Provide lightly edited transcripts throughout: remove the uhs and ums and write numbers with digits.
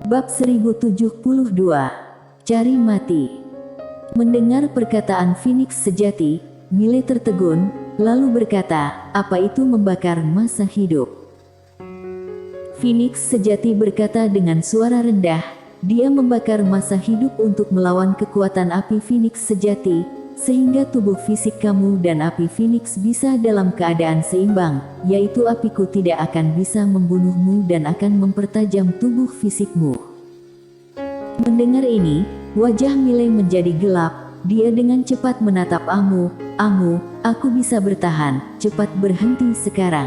Bab 1072. Cari mati. Mendengar perkataan Phoenix sejati, Mile tertegun, lalu berkata, "Apa itu membakar masa hidup?" Phoenix sejati berkata dengan suara rendah, "Dia membakar masa hidup untuk melawan kekuatan api Phoenix sejati, sehingga tubuh fisik kamu dan api Phoenix bisa dalam keadaan seimbang, yaitu apiku tidak akan bisa membunuhmu dan akan mempertajam tubuh fisikmu." Mendengar ini, wajah Mile menjadi gelap. Dia dengan cepat menatap Amu. "Amu, aku bisa bertahan, cepat berhenti sekarang."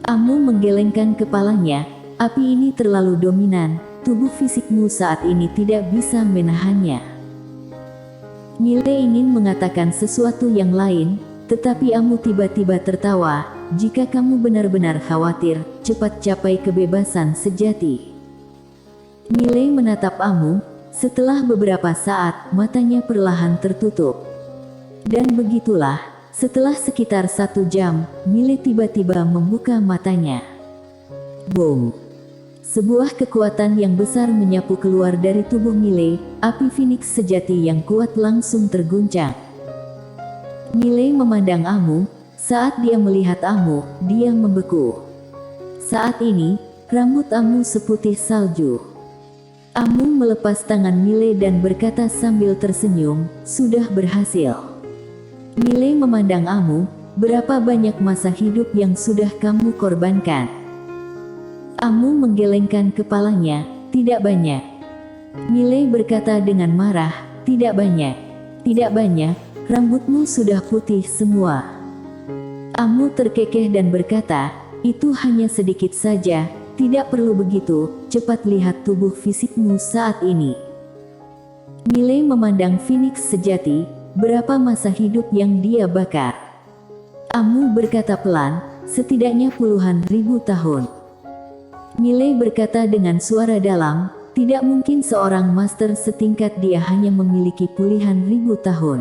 Amu menggelengkan kepalanya. "Api ini terlalu dominan, tubuh fisikmu saat ini tidak bisa menahannya." Mile ingin mengatakan sesuatu yang lain, tetapi Amu tiba-tiba tertawa. "Jika kamu benar-benar khawatir, cepat capai kebebasan sejati." Mile menatap Amu. Setelah beberapa saat, matanya perlahan tertutup. Dan begitulah, setelah sekitar 1 jam, Mile tiba-tiba membuka matanya. Boom! Sebuah kekuatan yang besar menyapu keluar dari tubuh Mile. Api Phoenix sejati yang kuat langsung terguncang. Mile memandang Amu. Saat dia melihat Amu, dia membeku. Saat ini, rambut Amu seputih salju. Amu melepas tangan Mile dan berkata sambil tersenyum, "Sudah berhasil." Mile memandang Amu. "Berapa banyak masa hidup yang sudah kamu korbankan?" Amu menggelengkan kepalanya. "Tidak banyak." Mile berkata dengan marah, "Tidak banyak. Tidak banyak, rambutmu sudah putih semua." Amu terkekeh dan berkata, "Itu hanya sedikit saja, tidak perlu begitu, cepat lihat tubuh fisikmu saat ini." Mile memandang Phoenix sejati, berapa masa hidup yang dia bakar. Amu berkata pelan, "Setidaknya puluhan ribu tahun." Mile berkata dengan suara dalam, "Tidak mungkin seorang master setingkat dia hanya memiliki puluhan ribu tahun."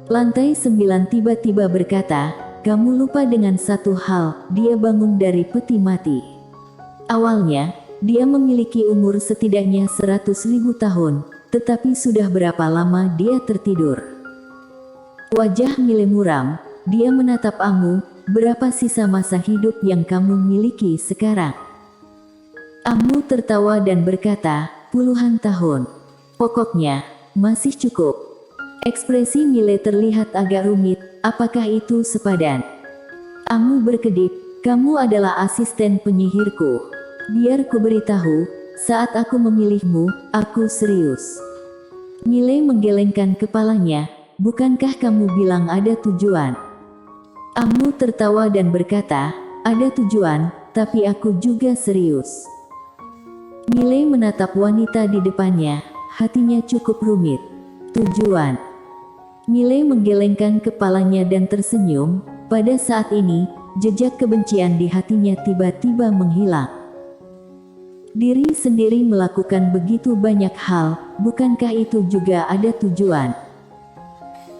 Lantai 9 tiba-tiba berkata, "Kamu lupa dengan satu hal, dia bangun dari peti mati." Awalnya, dia memiliki umur setidaknya 100.000 tahun, tetapi sudah berapa lama dia tertidur? Wajah Mile muram, dia menatap Amu. "Berapa sisa masa hidup yang kamu miliki sekarang?" Amu tertawa dan berkata, "Puluhan tahun. Pokoknya, masih cukup." Ekspresi Mile terlihat agak rumit. "Apakah itu sepadan?" Amu berkedip, "Kamu adalah asisten penyihirku. Biar ku beritahu, saat aku memilihmu, aku serius." Mile menggelengkan kepalanya. "Bukankah kamu bilang ada tujuan?" Amu tertawa dan berkata, "Ada tujuan, tapi aku juga serius." Mile menatap wanita di depannya, hatinya cukup rumit. "Tujuan?" Mile menggelengkan kepalanya dan tersenyum. Pada saat ini, jejak kebencian di hatinya tiba-tiba menghilang. Diri sendiri melakukan begitu banyak hal, bukankah itu juga ada tujuan?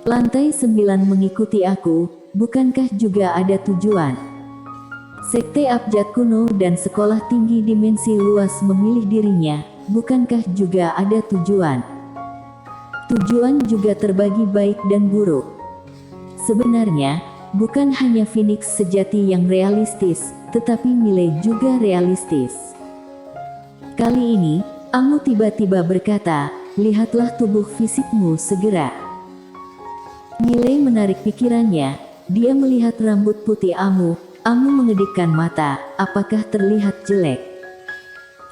Lantai 9 mengikuti aku, bukankah juga ada tujuan? Sekte abjad kuno dan sekolah tinggi dimensi luas memilih dirinya, bukankah juga ada tujuan? Tujuan juga terbagi baik dan buruk. Sebenarnya, bukan hanya Phoenix sejati yang realistis, tetapi Mile juga realistis. Kali ini, Amu tiba-tiba berkata, "Lihatlah tubuh fisikmu segera." Mile menarik pikirannya. Dia melihat rambut putih Amu. Amu mengedipkan mata. "Apakah terlihat jelek?"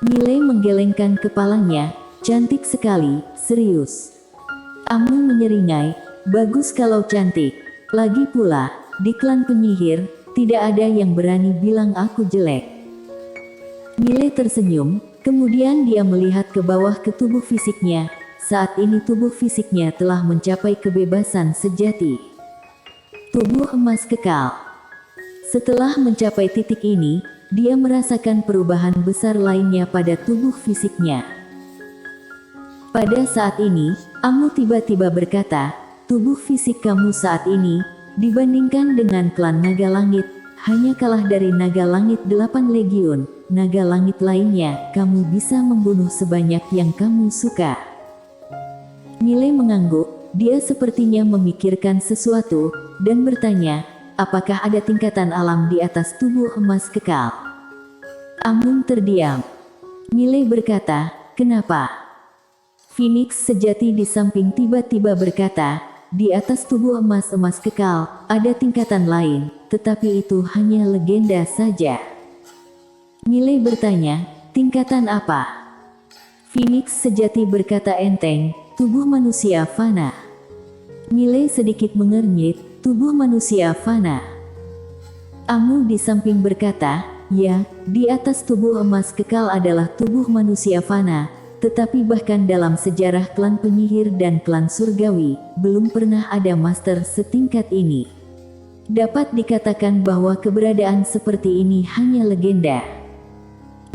Mile menggelengkan kepalanya. "Cantik sekali, serius." Amu menyeringai, "Bagus kalau cantik. Lagi pula, di klan penyihir, tidak ada yang berani bilang aku jelek." Mile tersenyum, kemudian dia melihat ke bawah ke tubuh fisiknya. Saat ini tubuh fisiknya telah mencapai kebebasan sejati. Tubuh emas kekal. Setelah mencapai titik ini, dia merasakan perubahan besar lainnya pada tubuh fisiknya. Pada saat ini, Amu tiba-tiba berkata, "Tubuh fisik kamu saat ini, dibandingkan dengan klan Naga Langit, hanya kalah dari Naga Langit 8 Legiun, naga langit lainnya, kamu bisa membunuh sebanyak yang kamu suka. Mile mengangguk, dia sepertinya memikirkan sesuatu, dan bertanya, apakah ada tingkatan alam di atas tubuh emas kekal? Amun terdiam. Mile berkata, kenapa? Phoenix sejati di samping tiba-tiba berkata, di atas tubuh emas kekal, ada tingkatan lain, tetapi itu hanya legenda saja. Mile bertanya, tingkatan apa? Phoenix sejati berkata enteng, tubuh manusia fana. Mile sedikit mengernyit, tubuh manusia fana. Amu di samping berkata, ya, di atas tubuh emas kekal adalah tubuh manusia fana, tetapi bahkan dalam sejarah klan penyihir dan klan surgawi, belum pernah ada master setingkat ini. Dapat dikatakan bahwa keberadaan seperti ini hanya legenda.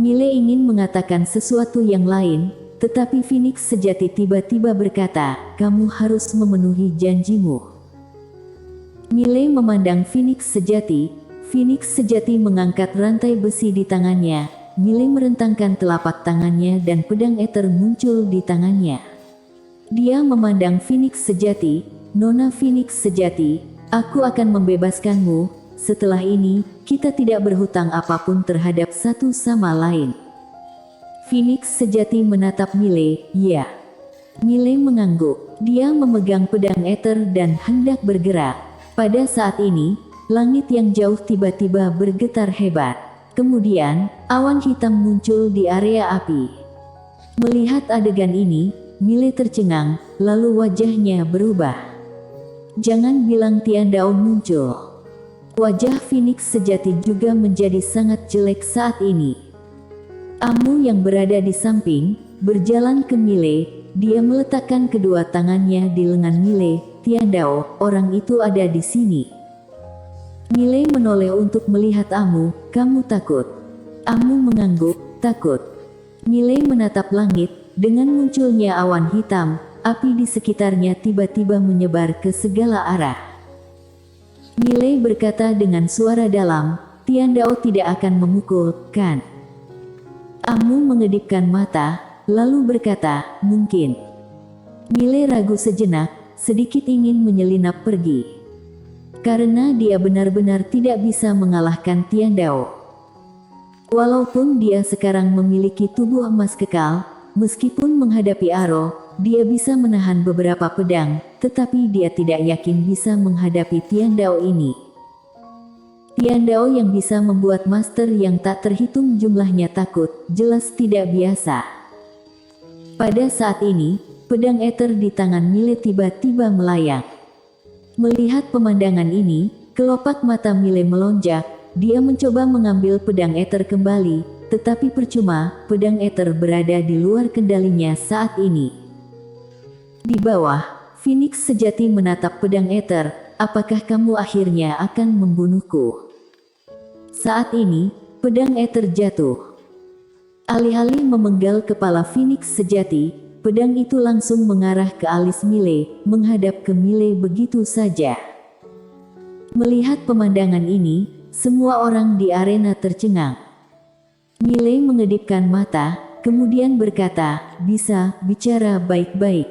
Mile ingin mengatakan sesuatu yang lain, tetapi Phoenix sejati tiba-tiba berkata, kamu harus memenuhi janjimu. Mile memandang Phoenix sejati. Phoenix sejati mengangkat rantai besi di tangannya. Mile merentangkan telapak tangannya dan pedang ether muncul di tangannya. Dia memandang Phoenix sejati, Nona Phoenix sejati, aku akan membebaskanmu. Setelah ini, kita tidak berhutang apapun terhadap satu sama lain. Phoenix sejati menatap Mile, ya. Mile mengangguk, dia memegang pedang ether dan hendak bergerak. Pada saat ini, langit yang jauh tiba-tiba bergetar hebat. Kemudian, awan hitam muncul di area api. Melihat adegan ini, Mile tercengang, lalu wajahnya berubah. Jangan bilang Tian Dao muncul. Wajah Phoenix sejati juga menjadi sangat jelek saat ini. Amu yang berada di samping, berjalan ke Mile, dia meletakkan kedua tangannya di lengan Mile. Tian Dao, orang itu ada di sini. Mile menoleh untuk melihat Amu, kamu takut? Amu mengangguk, takut. Mile menatap langit, dengan munculnya awan hitam, api di sekitarnya tiba-tiba menyebar ke segala arah. Mile berkata dengan suara dalam, Tian Dao tidak akan memukul, kan? Amu mengedipkan mata, lalu berkata, mungkin. Mile ragu sejenak, sedikit ingin menyelinap pergi. Karena dia benar-benar tidak bisa mengalahkan Tian Dao. Walaupun dia sekarang memiliki tubuh emas kekal, meskipun menghadapi Aro, dia bisa menahan beberapa pedang, tetapi dia tidak yakin bisa menghadapi Tian Dao ini. Tian Dao yang bisa membuat master yang tak terhitung jumlahnya takut, jelas tidak biasa. Pada saat ini, pedang ether di tangan Mile tiba-tiba melayang. Melihat pemandangan ini, kelopak mata Mile melonjak, dia mencoba mengambil pedang ether kembali, tetapi percuma, pedang ether berada di luar kendalinya saat ini. Di bawah, Phoenix sejati menatap pedang ether, apakah kamu akhirnya akan membunuhku? Saat ini, pedang ether jatuh. Alih-alih memenggal kepala Phoenix sejati, pedang itu langsung mengarah ke alis Mile, menghadap ke Mile begitu saja. Melihat pemandangan ini, semua orang di arena tercengang. Mile mengedipkan mata, kemudian berkata, bisa bicara baik-baik.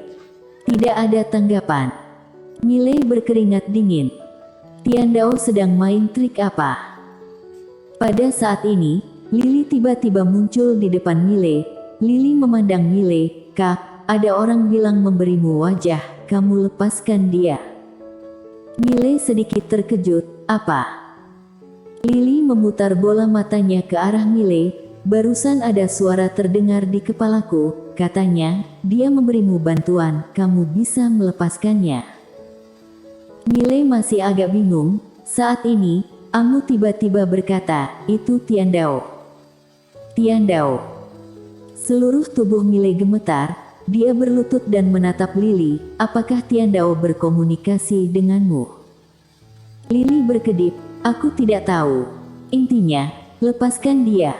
Tidak ada tanggapan. Mile berkeringat dingin. Tian Dao sedang main trik apa? Pada saat ini, Lily tiba-tiba muncul di depan Mile. Lily memandang Mile. Kak, ada orang bilang memberimu wajah, kamu lepaskan dia. Mile sedikit terkejut, apa? Lily memutar bola matanya ke arah Mile, barusan ada suara terdengar di kepalaku, katanya, dia memberimu bantuan, kamu bisa melepaskannya. Mile masih agak bingung, saat ini, Amu tiba-tiba berkata, itu Tian Dao. Tian Dao. Seluruh tubuh Mile gemetar, dia berlutut dan menatap Lily, apakah Tian Dao berkomunikasi denganmu? Lily berkedip, aku tidak tahu. Intinya, lepaskan dia.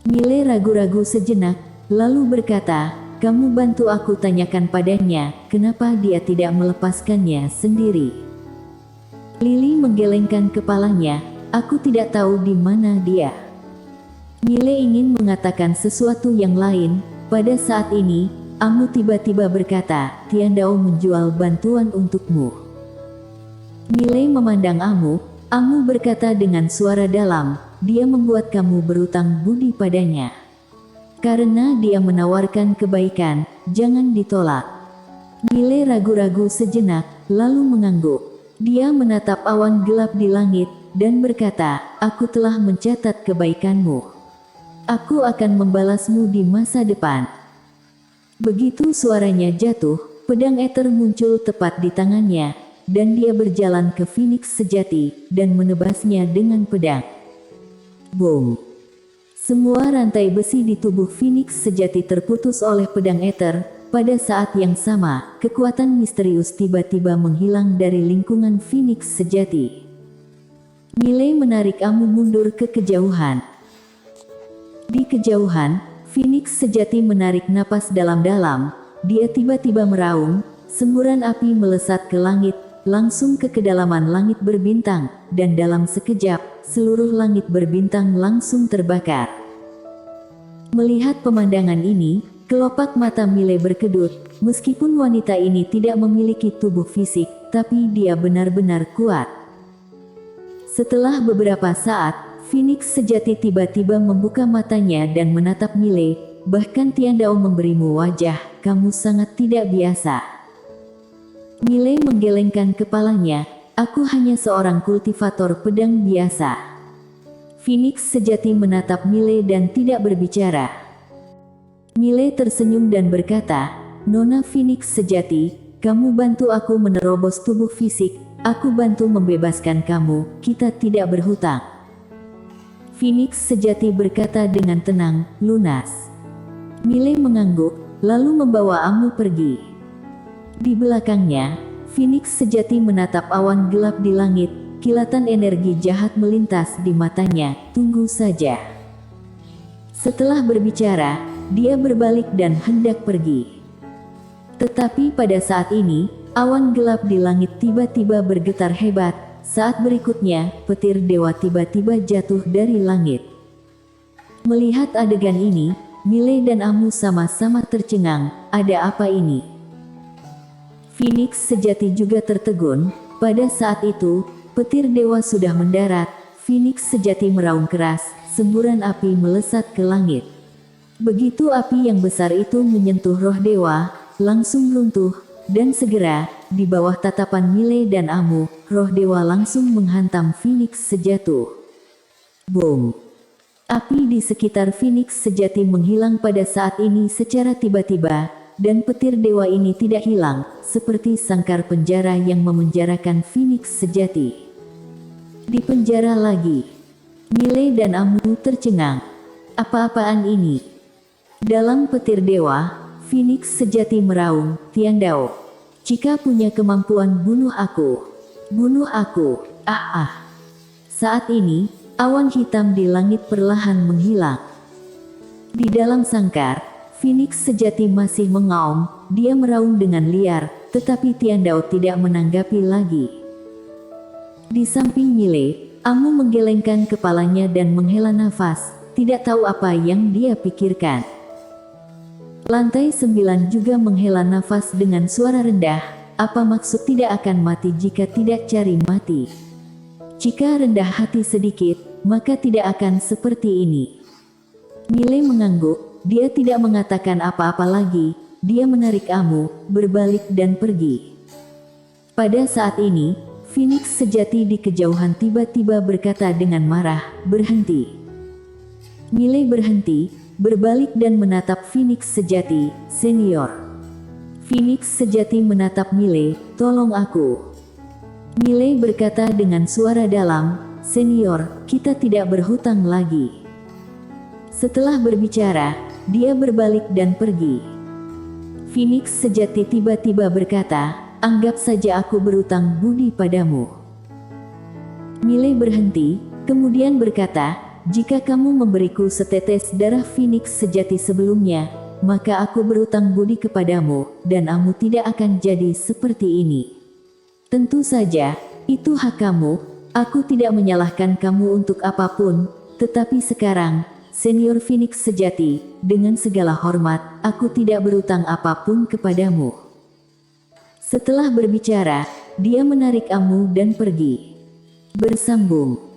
Mile ragu-ragu sejenak, lalu berkata, kamu bantu aku tanyakan padanya, kenapa dia tidak melepaskannya sendiri. Lily menggelengkan kepalanya, aku tidak tahu di mana dia. Mile ingin mengatakan sesuatu yang lain. Pada saat ini, Amu tiba-tiba berkata, Tiandao menjual bantuan untukmu. Mile memandang Amu. Amu berkata dengan suara dalam, dia membuat kamu berutang budi padanya. Karena dia menawarkan kebaikan, jangan ditolak. Mile ragu-ragu sejenak, lalu mengangguk. Dia menatap awan gelap di langit, dan berkata, aku telah mencatat kebaikanmu. Aku akan membalasmu di masa depan. Begitu suaranya jatuh, pedang Ether muncul tepat di tangannya, dan dia berjalan ke Phoenix sejati, dan menebasnya dengan pedang. Boom! Semua rantai besi di tubuh Phoenix sejati terputus oleh pedang Ether. Pada saat yang sama, kekuatan misterius tiba-tiba menghilang dari lingkungan Phoenix sejati. Mile menarik Amu mundur ke kejauhan. Di kejauhan, Phoenix sejati menarik napas dalam-dalam. Dia tiba-tiba meraung, semburan api melesat ke langit, langsung ke kedalaman langit berbintang, dan dalam sekejap, seluruh langit berbintang langsung terbakar. Melihat pemandangan ini, kelopak mata Mile berkedut. Meskipun wanita ini tidak memiliki tubuh fisik, tapi dia benar-benar kuat. Setelah beberapa saat, Phoenix sejati tiba-tiba membuka matanya dan menatap Mile, bahkan Tiandao memberimu wajah, kamu sangat tidak biasa. Mile menggelengkan kepalanya, aku hanya seorang kultivator pedang biasa. Phoenix sejati menatap Mile dan tidak berbicara. Mile tersenyum dan berkata, Nona Phoenix sejati, kamu bantu aku menerobos tubuh fisik, aku bantu membebaskan kamu, kita tidak berhutang. Phoenix sejati berkata dengan tenang, lunas. Mile mengangguk, lalu membawa Amu pergi. Di belakangnya, Phoenix sejati menatap awan gelap di langit, kilatan energi jahat melintas di matanya, tunggu saja. Setelah berbicara, dia berbalik dan hendak pergi. Tetapi pada saat ini, awan gelap di langit tiba-tiba bergetar hebat. Saat berikutnya, petir dewa tiba-tiba jatuh dari langit. Melihat adegan ini, Mile dan Amu sama-sama tercengang, ada apa ini? Phoenix sejati juga tertegun. Pada saat itu, petir dewa sudah mendarat. Phoenix sejati meraung keras, semburan api melesat ke langit. Begitu api yang besar itu menyentuh roh dewa, langsung runtuh, dan segera, di bawah tatapan Mile dan Amu, roh dewa langsung menghantam Phoenix sejatuh. Boom! Api di sekitar Phoenix sejati menghilang pada saat ini secara tiba-tiba, dan petir dewa ini tidak hilang, seperti sangkar penjara yang memenjarakan Phoenix sejati. Di penjara lagi. Mile dan Amu tercengang. Apa-apaan ini? Dalam petir dewa, Phoenix sejati meraung, Tiandao. Jika punya kemampuan bunuh aku. Bunuh aku. Saat ini, awan hitam di langit perlahan menghilang. Di dalam sangkar, Phoenix sejati masih mengaum, dia meraung dengan liar, tetapi Tiandao tidak menanggapi lagi. Di samping Mile, Amu menggelengkan kepalanya dan menghela nafas, tidak tahu apa yang dia pikirkan. Lantai 9 juga menghela nafas dengan suara rendah, apa maksud tidak akan mati jika tidak cari mati? Jika rendah hati sedikit, maka tidak akan seperti ini. Mile mengangguk, dia tidak mengatakan apa-apa lagi, dia menarik Amu, berbalik dan pergi. Pada saat ini, Phoenix sejati di kejauhan tiba-tiba berkata dengan marah, berhenti. Mile berhenti, berbalik dan menatap Phoenix sejati, senior. Phoenix sejati menatap Mile, tolong aku. Mile berkata dengan suara dalam, senior, kita tidak berhutang lagi. Setelah berbicara, dia berbalik dan pergi. Phoenix sejati tiba-tiba berkata, anggap saja aku berutang budi padamu. Mile berhenti, kemudian berkata, jika kamu memberiku setetes darah Phoenix sejati sebelumnya, maka aku berutang budi kepadamu, dan Amu tidak akan jadi seperti ini. Tentu saja, itu hak kamu, aku tidak menyalahkan kamu untuk apapun, tetapi sekarang, senior Phoenix sejati, dengan segala hormat, aku tidak berutang apapun kepadamu. Setelah berbicara, dia menarik Amu dan pergi. Bersambung.